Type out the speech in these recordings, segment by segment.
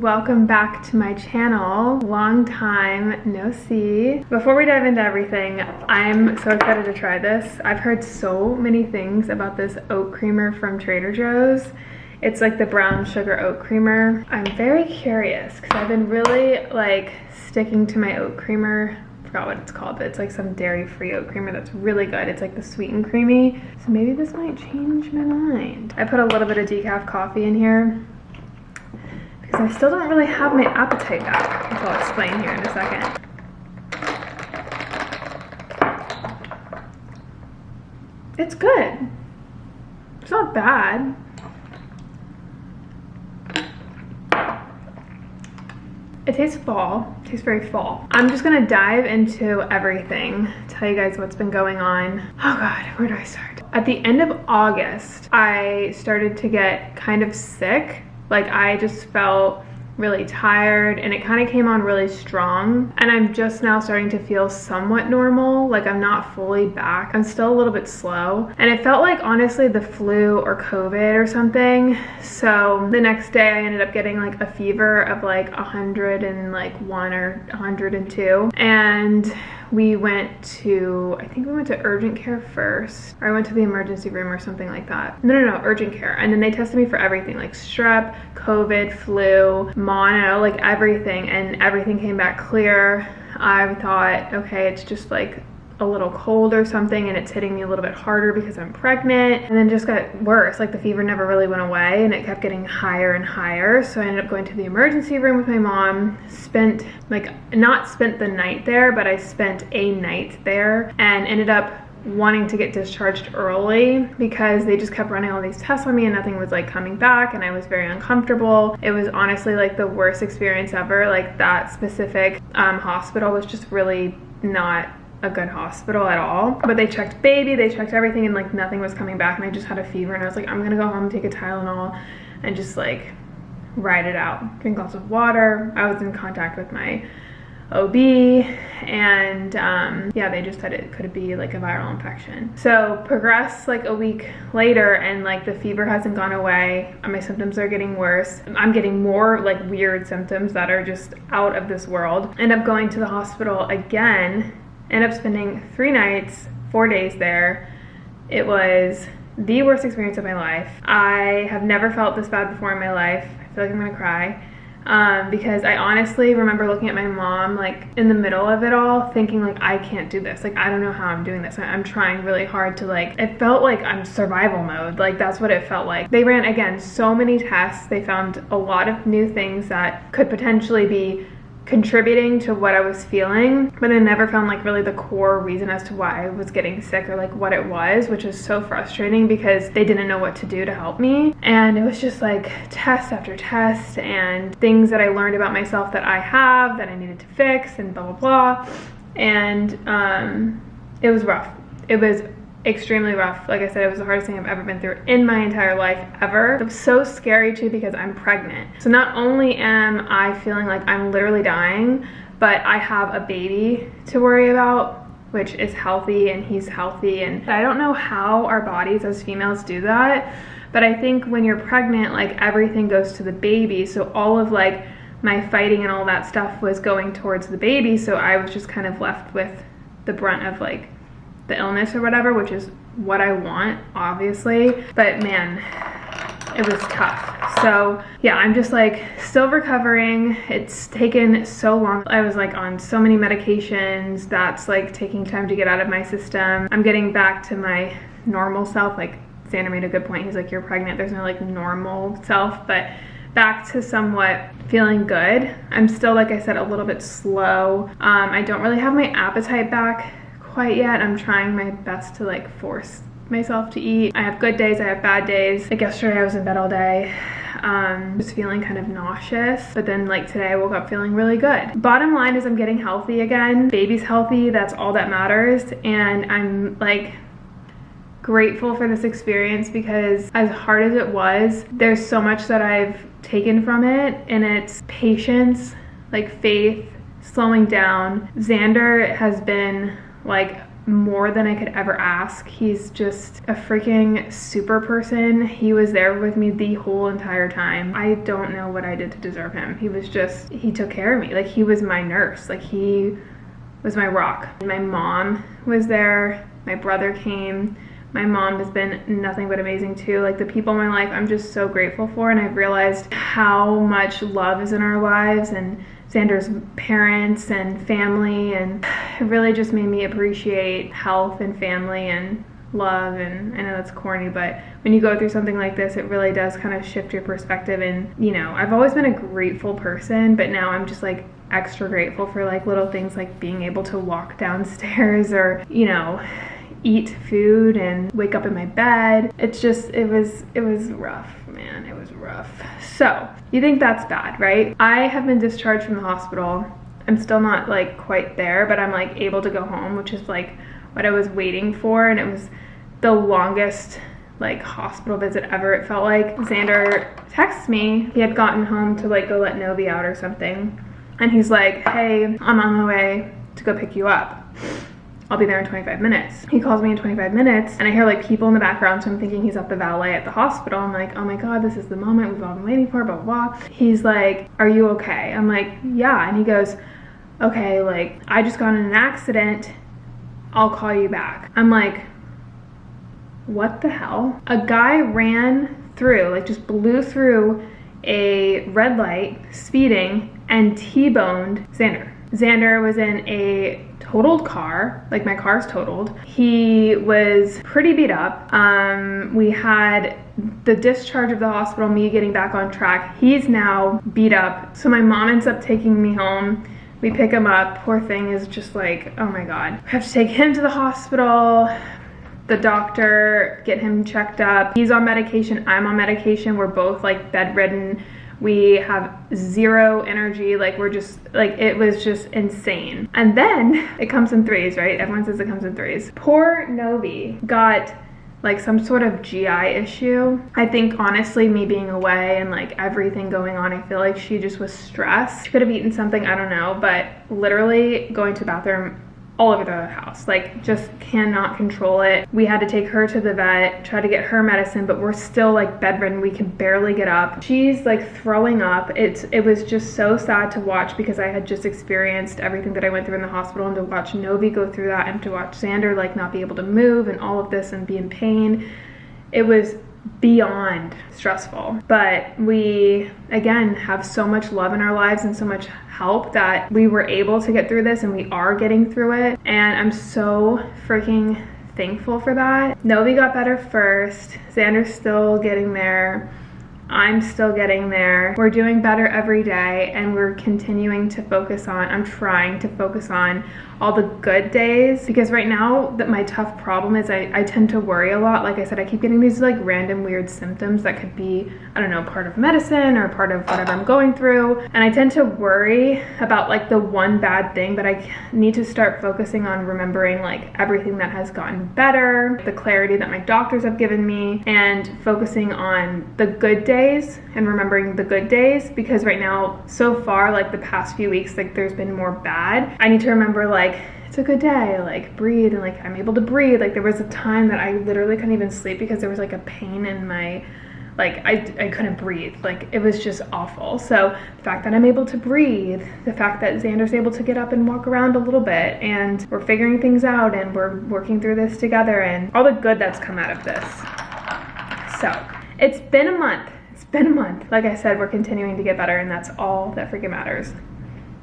welcome back to my channel. Long time no see. Before we dive into everything, I'm so excited to try this. I've heard so many things about this oat creamer from Trader Joe's. It's like the brown sugar oat creamer. I'm very curious because I've been really like sticking to my oat creamer. I forgot what it's called, but it's like some dairy-free oat creamer that's really good. It's like the sweet and creamy. So maybe this might change my mind. I put a little bit of decaf coffee in here because I still don't really have my appetite back, which I'll explain here in a second. It's good. It's not bad. It tastes fall. It tastes very fall. I'm just gonna dive into everything, tell you guys what's been going on. Oh God, where do I start? At the end of August, I started to get kind of sick. Like I just felt really tired and it kind of came on really strong. And I'm just now starting to feel somewhat normal. Like I'm not fully back. I'm still a little bit slow. And it felt like honestly the flu or COVID or something. So the next day I ended up getting like a fever of like 101 or 102. And we went to, I think we went to urgent care first, or I went to the emergency room or something like that. No, urgent care. And then they tested me for everything, like strep, COVID, flu, mono, like everything, and everything came back clear. I thought, okay, it's just like a little cold or something and it's hitting me a little bit harder because I'm pregnant. And then just got worse. Like the fever never really went away and it kept getting higher and higher. So I ended up going to the emergency room with my mom, not spent the night there, but I spent a night there and ended up wanting to get discharged early because they just kept running all these tests on me and nothing was like coming back and I was very uncomfortable. It was honestly like the worst experience ever. Like that specific hospital was just really not a good hospital at all. But they checked baby, they checked everything and like nothing was coming back and I just had a fever and I was like, I'm gonna go home, take a Tylenol and just like ride it out. Drink lots of water. I was in contact with my OB and yeah, they just said it could be like a viral infection. So progressed like a week later and like the fever hasn't gone away. My symptoms are getting worse. I'm getting more like weird symptoms that are just out of this world. End up going to the hospital again. End up spending 3 nights, 4 days there. It was the worst experience of my life. I have never felt this bad before in my life. I feel like I'm gonna cry. Because I honestly remember looking at my mom like in the middle of it all thinking like I can't do this, like I don't know how I'm doing this. I'm trying really hard to like, it felt like I'm survival mode, like that's what it felt like. They ran again so many tests. They found a lot of new things that could potentially be contributing to what I was feeling, but I never found like really the core reason as to why I was getting sick or like what it was, which is so frustrating because they didn't know what to do to help me. And it was just like test after test and things that I learned about myself that I have that I needed to fix and blah blah blah. And it was rough. It was extremely rough. Like I said, it was the hardest thing I've ever been through in my entire life ever. It was so scary too because I'm pregnant. So not only am I feeling like I'm literally dying, but I have a baby to worry about, which is healthy and he's healthy. And I don't know how our bodies as females do that, but I think when you're pregnant, like everything goes to the baby. So all of like my fighting and all that stuff was going towards the baby. So I was just kind of left with the brunt of like the illness or whatever, which is what I want, obviously. But man, it was tough. So yeah, I'm just like still recovering. It's taken so long. I was like on so many medications. That's like taking time to get out of my system. I'm getting back to my normal self. Like Xander made a good point. He's like, you're pregnant. There's no like normal self, but back to somewhat feeling good. I'm still, like I said, a little bit slow. I don't really have my appetite back quite yet. I'm trying my best to like force myself to eat. I have good days, I have bad days. Like yesterday I was in bed all day, just feeling kind of nauseous, but then like today I woke up feeling really good. Bottom line is I'm getting healthy again. Baby's healthy, that's all that matters. And I'm like grateful for this experience because as hard as it was, there's so much that I've taken from it, and it's patience, like faith, slowing down. Xander has been like more than I could ever ask. He's just a freaking super person. He was there with me the whole entire time. I don't know what I did to deserve him. He took care of me. Like, he was my nurse. Like, he was my rock. My mom was there. My brother came. My mom has been nothing but amazing too. Like, the people in my life I'm just so grateful for, and I've realized how much love is in our lives, and Xander's parents and family, and it really just made me appreciate health and family and love. And I know that's corny, but when you go through something like this, it really does kind of shift your perspective. And, you know, I've always been a grateful person, but now I'm just like extra grateful for like little things like being able to walk downstairs, or, you know, eat food and wake up in my bed. It's just, it was rough, man. It was rough. So you think that's bad, right? I have been discharged from the hospital. I'm still not like quite there, but I'm like able to go home, which is like what I was waiting for. And it was the longest like hospital visit ever, it felt like. Xander texted me. He had gotten home to like go let Novi out or something. And he's like, hey, I'm on my way to go pick you up. I'll be there in 25 minutes. He calls me in 25 minutes, and I hear like people in the background, so I'm thinking he's at the valet at the hospital. I'm like, oh my God, this is the moment we've all been waiting for, blah, blah, blah. He's like, are you okay? I'm like, yeah. And he goes, okay, like, I just got in an accident. I'll call you back. I'm like, what the hell? A guy ran through, like just blew through a red light, speeding, and T-boned Xander. Xander was in a totaled car, like my car's totaled. He was pretty beat up. We had the discharge of the hospital, me getting back on track. He's now beat up. So my mom ends up taking me home. We pick him up. Poor thing is just like, oh my God. We have to take him to the hospital. The doctor, get him checked up. He's on medication, I'm on medication. We're both like bedridden. We have zero energy, like we're just, like it was just insane. And then it comes in threes, right? Everyone says it comes in threes. Poor Novi got like some sort of GI issue. I think honestly, me being away and like everything going on, I feel like she just was stressed. She could have eaten something, I don't know, but literally going to the bathroom all over the house, like just cannot control it. We had to take her to the vet, try to get her medicine, but we're still like bedridden. We can barely get up. She's like throwing up. It was just so sad to watch, because I had just experienced everything that I went through in the hospital, and to watch Novi go through that, and to watch Xander like not be able to move and all of this and be in pain. It was beyond stressful. But we, again, have so much love in our lives and so much help that we were able to get through this, and we are getting through it. And I'm so freaking thankful for that. Novi got better first. Xander's still getting there. I'm still getting there. We're doing better every day, and we're continuing to focus on, I'm trying to focus on all the good days, because right now that my tough problem is I tend to worry a lot. Like I said, I keep getting these like random weird symptoms that could be, I don't know, part of medicine or part of whatever I'm going through. And I tend to worry about like the one bad thing, but I need to start focusing on remembering like everything that has gotten better, the clarity that my doctors have given me, and focusing on the good days and remembering the good days. Because right now, so far, like the past few weeks, like there's been more bad. I need to remember like, it's a good day, like breathe, and like I'm able to breathe. Like there was a time that I literally couldn't even sleep because there was like a pain in my, like I couldn't breathe. Like it was just awful. So the fact that I'm able to breathe, the fact that Xander's able to get up and walk around a little bit, and we're figuring things out and we're working through this together, and all the good that's come out of this. So it's been a month. It's been a month. Like I said, we're continuing to get better, and that's all that freaking matters.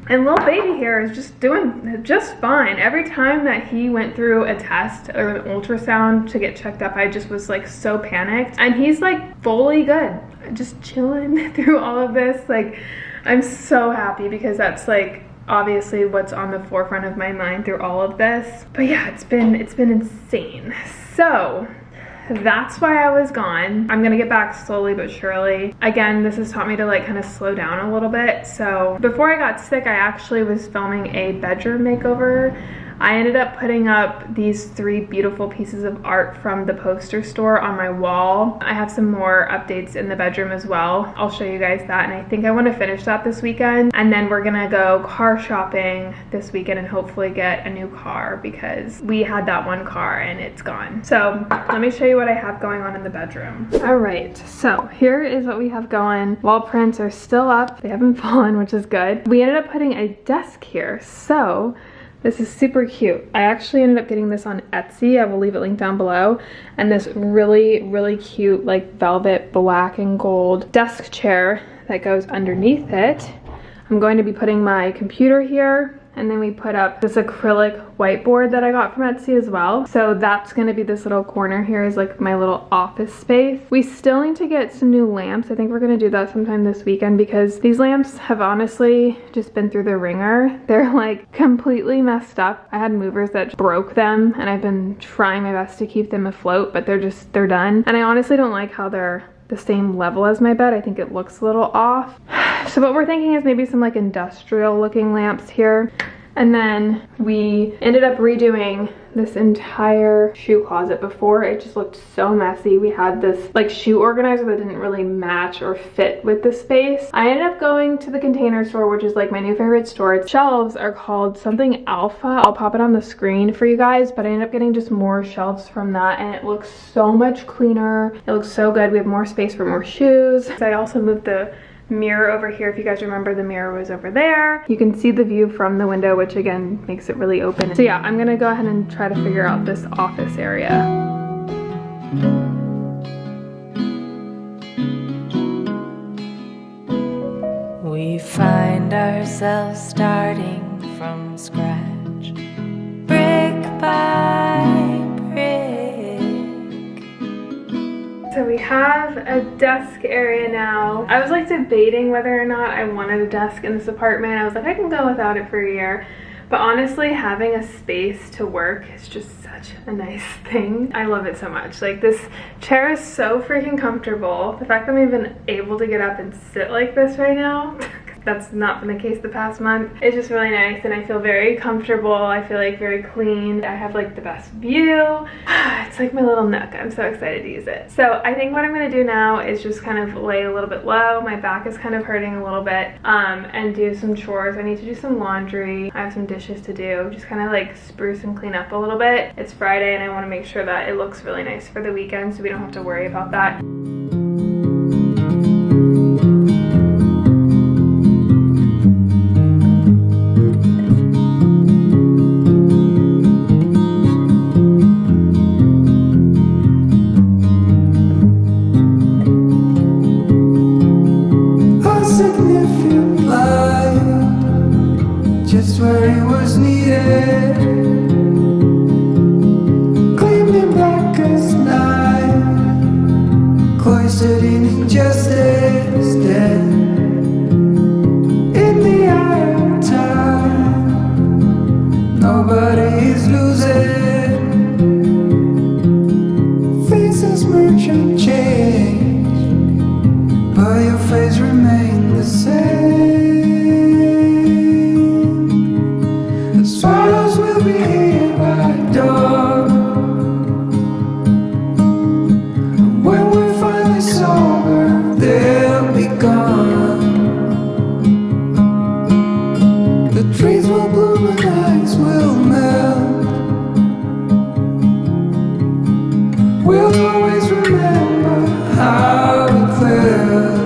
And little baby here is just doing just fine. Every time that he went through a test or an ultrasound to get checked up, I just was like so panicked. And he's like fully good, just chilling through all of this. Like I'm so happy, because that's like obviously what's on the forefront of my mind through all of this. But yeah, it's been insane. So that's why I was gone. I'm gonna get back slowly but surely. Again, this has taught me to like kind of slow down a little bit. So before I got sick, I actually was filming a bedroom makeover I ended up putting up these 3 beautiful pieces of art from the poster store on my wall. I have some more updates in the bedroom as well. I'll show you guys that, and I think I want to finish that this weekend, and then we're gonna go car shopping this weekend and hopefully get a new car because we had that one car and it's gone. So let me show you what I have going on in the bedroom. All right, so here is what we have going. Wall prints are still up. They haven't fallen, which is good. We ended up putting a desk here, so this is super cute. I actually ended up getting this on Etsy. I will leave it linked down below. And this really, really cute like velvet black and gold desk chair that goes underneath it. I'm going to be putting my computer here, and then we put up this acrylic whiteboard that I got from Etsy as well. So that's gonna be this little corner here is like my little office space. We still need to get some new lamps. I think we're gonna do that sometime this weekend because these lamps have honestly just been through the ringer. They're like completely messed up. I had movers that broke them, and I've been trying my best to keep them afloat, but they're done. And I honestly don't like how they're the same level as my bed. I think it looks a little off. So what we're thinking is maybe some like industrial looking lamps here. And then we ended up redoing this entire shoe closet. Before, it just looked so messy. We had this like shoe organizer that didn't really match or fit with the space. I ended up going to the Container Store, which is like my new favorite store. Its shelves are called something Alpha. I'll pop it on the screen for you guys, but I ended up getting just more shelves from that, and it looks so much cleaner. It looks so good. We have more space for more shoes. I also moved the mirror over here. If you guys remember, the mirror was over there. You can see the view from the window, which again makes it really open. So yeah, I'm gonna go ahead and try to figure out this office area. We find ourselves starting from scratch, brick by brick. So we have a desk area now. I was like debating whether or not I wanted a desk in this apartment. I was like, I can go without it for a year. But honestly, having a space to work is just such a nice thing. I love it so much. Like, this chair is so freaking comfortable. The fact that I'm even able to get up and sit like this right now, that's not been the case the past month. It's just really nice, and I feel very comfortable. I feel like very clean. I have like the best view. It's like my little nook. I'm so excited to use it. So I think what I'm gonna do now is just kind of lay a little bit low. My back is kind of hurting a little bit, and do some chores. I need to do some laundry. I have some dishes to do. Just kind of like spruce and clean up a little bit. It's Friday, and I want to make sure that it looks really nice for the weekend, so we don't have to worry about that. Just where it was needed, gleaming black as night, cloistered in injustice, dead in the eye of time. Nobody is losing, faces merge and change, but your face remains the same. Swallows will be here by dawn, and when we're finally sober, they'll be gone. The trees will bloom and ice will melt. We'll always remember how it felt.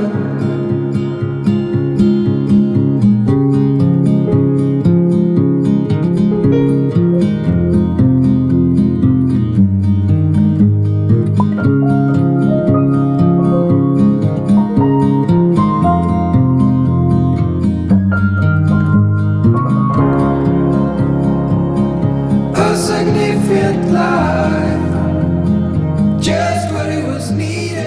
Just what it was needed.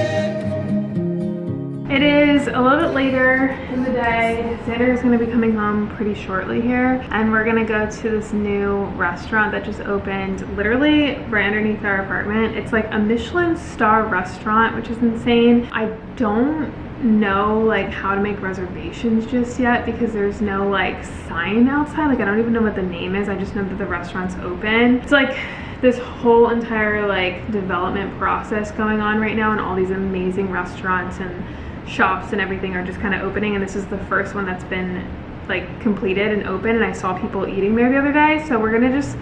It is a little bit later in the day. Xander is going to be coming home pretty shortly here, and we're going to go to this new restaurant that just opened literally right underneath our apartment. It's like a Michelin star restaurant, which is insane. I don't know like how to make reservations just yet because there's no like sign outside. Like I don't even know what the name is. I just know that the restaurant's open. It's like this whole entire like development process going on right now, and all these amazing restaurants and shops and everything are just kind of opening, and this is the first one that's been like completed and open, and I saw people eating there the other day. So we're gonna just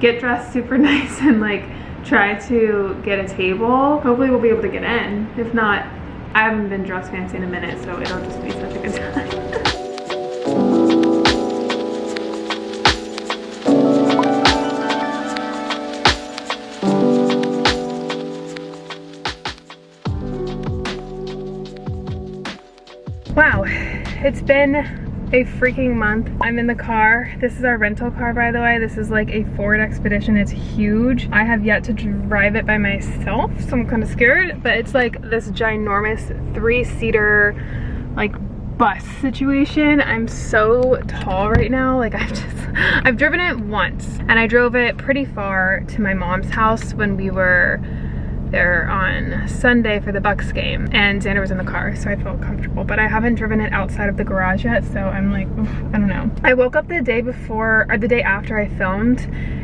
get dressed super nice and like try to get a table. Hopefully we'll be able to get in. If not, I haven't been dressed fancy in a minute, so it'll just be such a good time. Wow, it's been a freaking month. I'm in the car. This is our rental car, by the way. This is like a Ford Expedition. It's huge. I have yet to drive it by myself, so I'm kind of scared, but it's like this ginormous 3-seater like bus situation. I'm so tall right now. Like I've driven it once, and I drove it pretty far to my mom's house when we were there on Sunday for the Bucks game, and Xander was in the car, so I felt comfortable, but I haven't driven it outside of the garage yet, so I'm like, oof, I don't know. I woke up the day before, or the day after I filmed,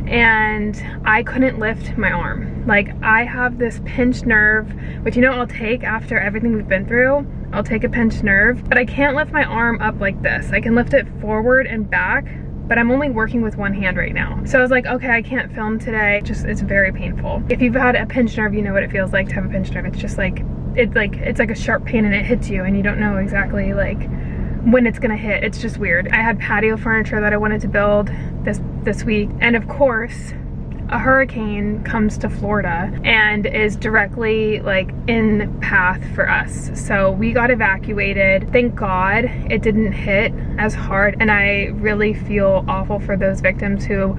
and I couldn't lift my arm. Like I have this pinched nerve, which you know I'll take after everything we've been through. I'll take a pinched nerve, but I can't lift my arm up like this. I can lift it forward and back, but I'm only working with one hand right now. So I was like, okay, I can't film today. It's very painful. If you've had a pinched nerve, you know what it feels like to have a pinched nerve. It's just like, it's like a sharp pain and it hits you and you don't know exactly like when it's gonna hit. It's just weird. I had patio furniture that I wanted to build this week. And of course, a hurricane comes to Florida and is directly like in path for us. So we got evacuated. Thank God it didn't hit as hard, and I really feel awful for those victims who,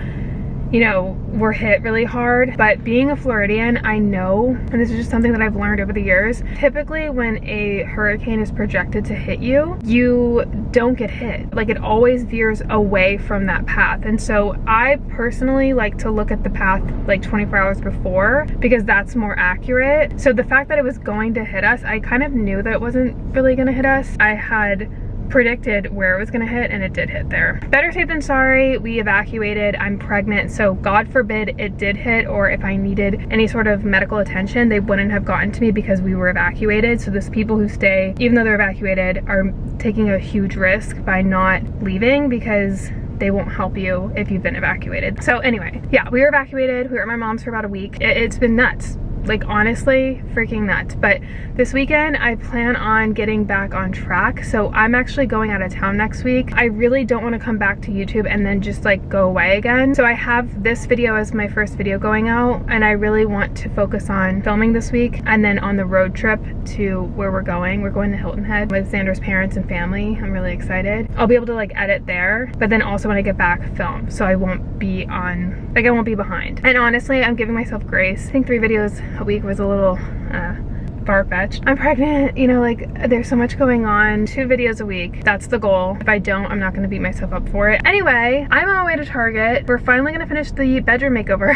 you know, were hit really hard. But being a Floridian, I know, and this is just something that I've learned over the years, typically when a hurricane is projected to hit you, you don't get hit. Like it always veers away from that path. And so I personally like to look at the path like 24 hours before because that's more accurate. So the fact that it was going to hit us, I kind of knew that it wasn't really gonna hit us. I had predicted where it was gonna hit, and it did hit there. Better safe than sorry. We evacuated. I'm pregnant, so God forbid it did hit, or if I needed any sort of medical attention, they wouldn't have gotten to me because we were evacuated. So those people who stay, even though they're evacuated, are taking a huge risk by not leaving because they won't help you if you've been evacuated. So anyway, yeah, we were evacuated. We were at my mom's for about a week. It's been nuts. Like honestly, freaking nuts. But this weekend I plan on getting back on track. So I'm actually going out of town next week. I really don't want to come back to YouTube and then just like go away again. So I have this video as my first video going out, and I really want to focus on filming this week and then on the road trip to where we're going. We're going to Hilton Head with Xander's parents and family. I'm really excited. I'll be able to like edit there, but then also when I get back, film. So I won't be on, like I won't be behind. And honestly, I'm giving myself grace. I think 3 videos a week was a little far-fetched. I'm pregnant, you know, like there's so much going on. 2 videos a week, that's the goal. If I don't, I'm not gonna beat myself up for it. Anyway, I'm on my way to Target. We're finally gonna finish the bedroom makeover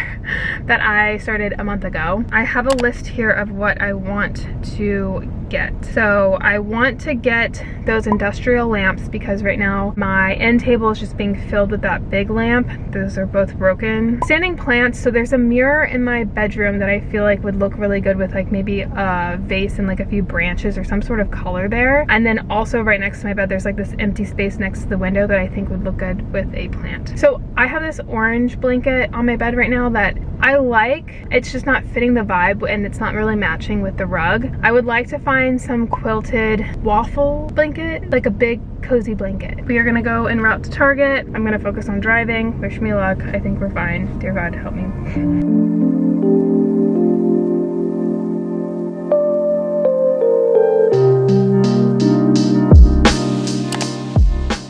that I started a month ago. I have a list here of what I want to get. So I want to get those industrial lamps because right now my end table is just being filled with that big lamp. Those are both broken. Standing plants, so there's a mirror in my bedroom that I feel like would look really good with like maybe a vase and like a few branches or some sort of color there. And then also right next to my bed there's like this empty space next to the window that I think would look good with a plant. So I have this orange blanket on my bed right now that I like. It's just not fitting the vibe and it's not really matching with the rug. I would like to find some quilted waffle blanket, like a big cozy blanket. We are gonna go en route to Target. I'm gonna focus on driving. Wish me luck. I think we're fine. Dear God, help me.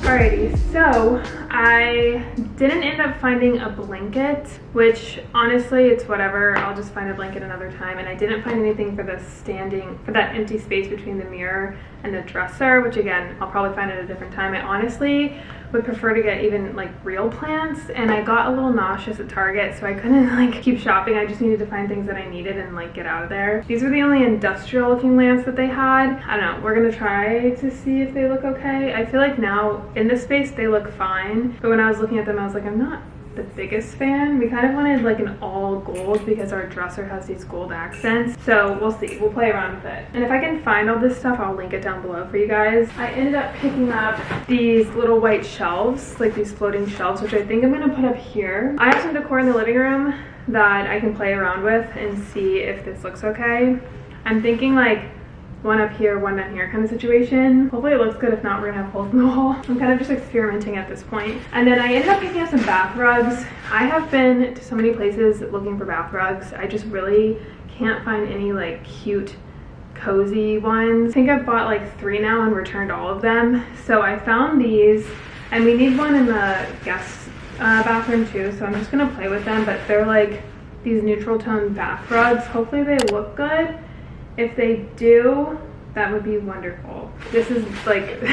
Alrighty, so I didn't end up finding a blanket, which honestly it's whatever. I'll just find a blanket another time. And I didn't find anything for for that empty space between the mirror and the dresser, which again I'll probably find at a different time. I honestly would prefer to get even like real plants, and I got a little nauseous at Target, so I couldn't like keep shopping. I just needed to find things that I needed and like get out of there. These were the only industrial looking lamps that they had. I don't know, we're gonna try to see if they look okay. I feel like now in this space they look fine, but when I was looking at them I was like, I'm not the biggest fan. We kind of wanted like an all gold because our dresser has these gold accents, so we'll see, we'll play around with it. And if I can find all this stuff, I'll link it down below for you guys. I ended up picking up these little white shelves, like these floating shelves, which I think I'm gonna put up here. I have some decor in the living room that I can play around with and see if this looks okay. I'm thinking like one up here, one down here kind of situation. Hopefully it looks good. If not, we're gonna have holes in the wall. I'm kind of just experimenting at this point. And then I ended up picking up some bath rugs. I have been to so many places looking for bath rugs. I just really can't find any like cute, cozy ones. I think I've bought like 3 now and returned all of them. So I found these, and we need one in the guest bathroom too. So I'm just gonna play with them, but they're like these neutral tone bath rugs. Hopefully they look good. If they do, that would be wonderful. This is like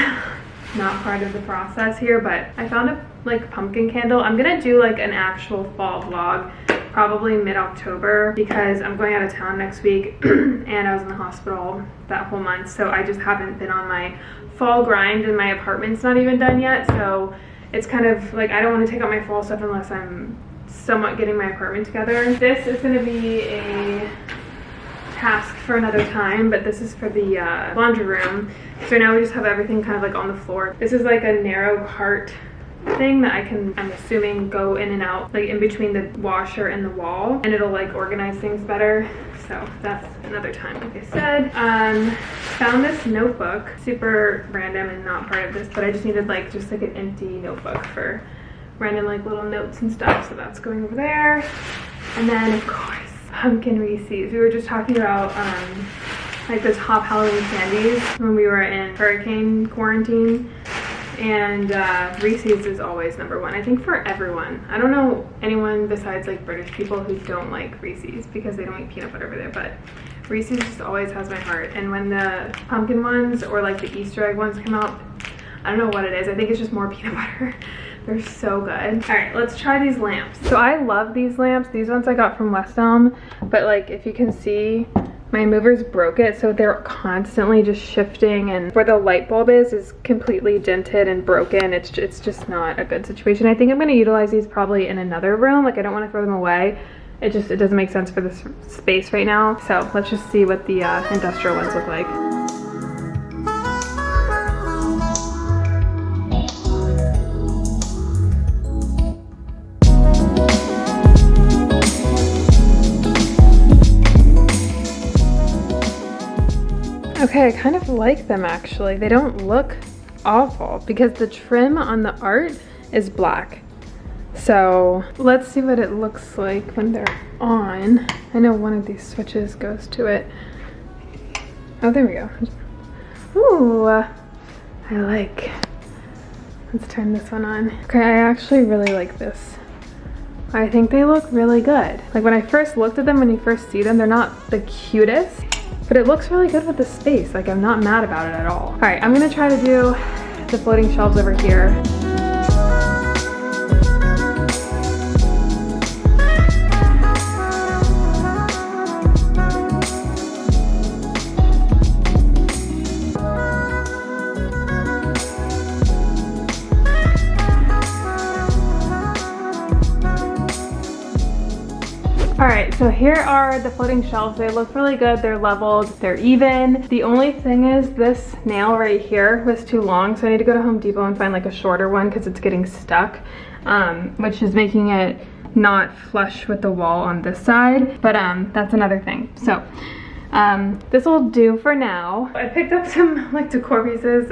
not part of the process here, but I found a like pumpkin candle. I'm gonna do like an actual fall vlog probably mid-October because I'm going out of town next week and I was in the hospital that whole month, so I just haven't been on my fall grind, and my apartment's not even done yet, so it's kind of like I don't want to take out my fall stuff unless I'm somewhat getting my apartment together. This is gonna be a task for another time, but this is for the laundry room. So now we just have everything kind of like on the floor. This is like a narrow cart thing that I can, I'm assuming, go in and out like in between the washer and the wall, and it'll like organize things better. So that's another time, like I said. Found this notebook, super random and not part of this, but I just needed like just like an empty notebook for random like little notes and stuff, so that's going over there. And then of course pumpkin Reese's. We were just talking about like the top Halloween candies when we were in hurricane quarantine, and Reese's is always #1, I think, for everyone. I don't know anyone besides like British people who don't like Reese's because they don't eat peanut butter over there, but Reese's just always has my heart. And when the pumpkin ones or like the Easter egg ones come out, I don't know what it is, I think it's just more peanut butter. They're so good. All right, let's try these lamps. So I love these lamps. These ones I got from West Elm, but like if you can see, my movers broke it, so they're constantly just shifting, and where the light bulb is completely dented and broken. It's just not a good situation. I think I'm gonna utilize these probably in another room. Like I don't want to throw them away. It doesn't make sense for this space right now. So let's just see what the industrial ones look like. Okay, I kind of like them actually. They don't look awful because the trim on the art is black. So let's see what it looks like when they're on. I know one of these switches goes to it. Oh, there we go. Ooh, I like. Let's turn this one on. Okay, I actually really like this. I think they look really good. Like when I first looked at them, when you first see them, they're not the cutest, but it looks really good with the space. Like I'm not mad about it at all. All right, I'm gonna try to do the floating shelves over here. Alright, so here are the floating shelves. They look really good, they're leveled, they're even. The only thing is this nail right here was too long, so I need to go to Home Depot and find like a shorter one because it's getting stuck, which is making it not flush with the wall on this side, but that's another thing. So this will do for now. I picked up some like decor pieces.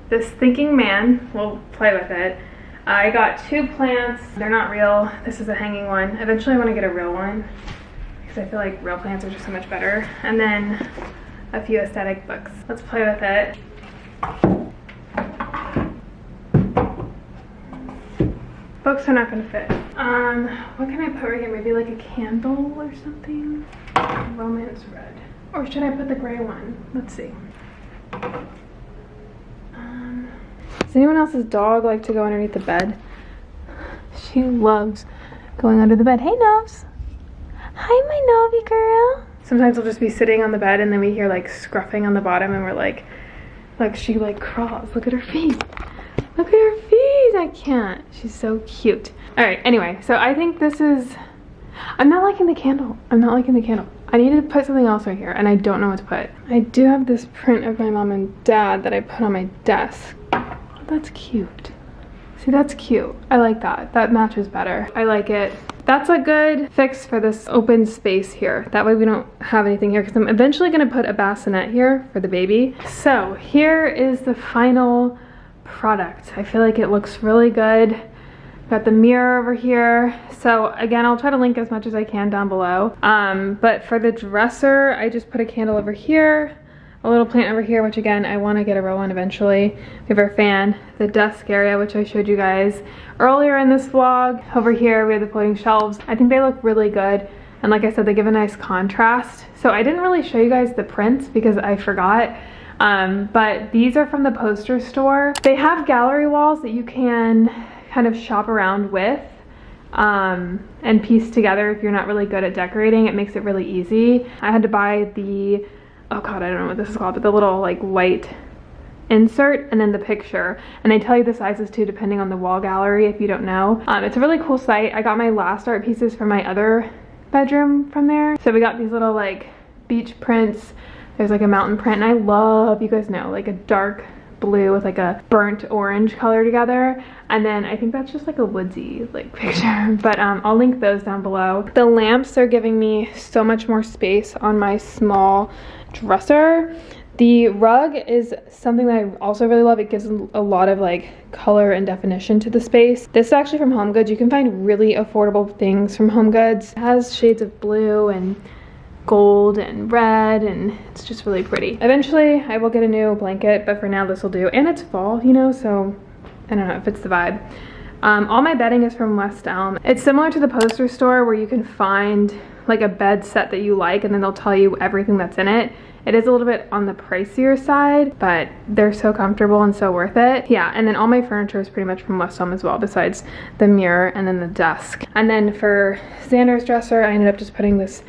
This thinking man, we'll play with it. I got 2 plants. They're not real. This is a hanging one. Eventually I want to get a real one because I feel like real plants are just so much better. And then a few aesthetic books. Let's play with it. Books are not going to fit. What can I put right here? Maybe like a candle or something? Romance red. Or should I put the gray one? Let's see. Does anyone else's dog like to go underneath the bed? She loves going under the bed. Hey, Nubs. Hi, my Nubby girl. Sometimes we'll just be sitting on the bed and then we hear like scruffing on the bottom and we're like she like crawls. Look at her feet. Look at her feet. I can't. She's so cute. All right, anyway, so I think this is, I'm not liking the candle. I'm not liking the candle. I need to put something else right here and I don't know what to put. I do have this print of my mom and dad that I put on my desk. Oh, that's cute. See, that's cute. I like that. That matches better. I like it. That's a good fix for this open space here. That way we don't have anything here because I'm eventually gonna put a bassinet here for the baby. So here is the final product. I feel like it looks really good. Got the mirror over here. So again, I'll try to link as much as I can down below. But for the dresser, I just put a candle over here, a little plant over here, which again, I want to get a row on eventually. We have our fan, the desk area, which I showed you guys earlier in this vlog. Over here, we have the floating shelves. I think they look really good. And like I said, they give a nice contrast. So I didn't really show you guys the prints because I forgot. But these are from the poster store. They have gallery walls that you can kind of shop around with and piece together if you're not really good at decorating. It makes it really easy. I had to buy the, oh god, I don't know what this is called, but the little like white insert and then the picture, and they tell you the sizes too depending on the wall gallery if you don't know. It's a really cool site. I got my last art pieces from my other bedroom from there. So we got these little like beach prints. There's like a mountain print, and I love, you guys know, like a dark blue with like a burnt orange color together, and then I think that's just like a woodsy like picture, but I'll link those down below. The lamps are giving me so much more space on my small dresser. The rug is something that I also really love. It gives a lot of like color and definition to the space. This is actually from HomeGoods. You can find really affordable things from HomeGoods. It has shades of blue and gold and red, and it's just really pretty. Eventually I will get a new blanket, but for now this will do. And it's fall, you know, so I don't know if it's the vibe. All my bedding is from West Elm. It's similar to the poster store where you can find like a bed set that you like and then they'll tell you everything that's in it. It is a little bit on the pricier side, but they're so comfortable and so worth it. Yeah, and then all my furniture is pretty much from West Elm as well, besides the mirror and then the desk. And then for Xander's dresser, I ended up just putting this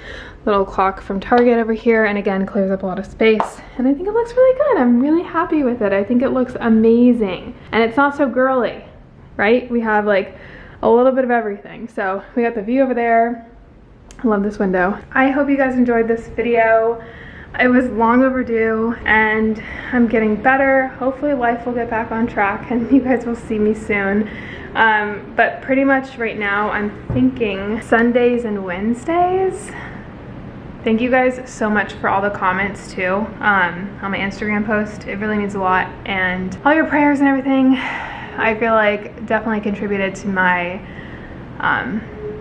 little clock from Target over here, and again, clears up a lot of space. And I think it looks really good. I'm really happy with it. I think it looks amazing. And it's not so girly, right? We have like a little bit of everything. So we got the view over there. I love this window. I hope you guys enjoyed this video. It was long overdue and I'm getting better. Hopefully life will get back on track and you guys will see me soon. But pretty much right now I'm thinking Sundays and Wednesdays. Thank you guys so much for all the comments too on my Instagram post. It really means a lot, and all your prayers and everything I feel like definitely contributed to my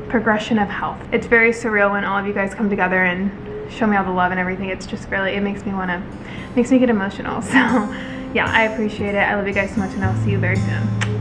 progression of health. It's very surreal when all of you guys come together and show me all the love and everything. It's just really, it makes me get emotional. So yeah, I appreciate it. I love you guys so much and I'll see you very soon.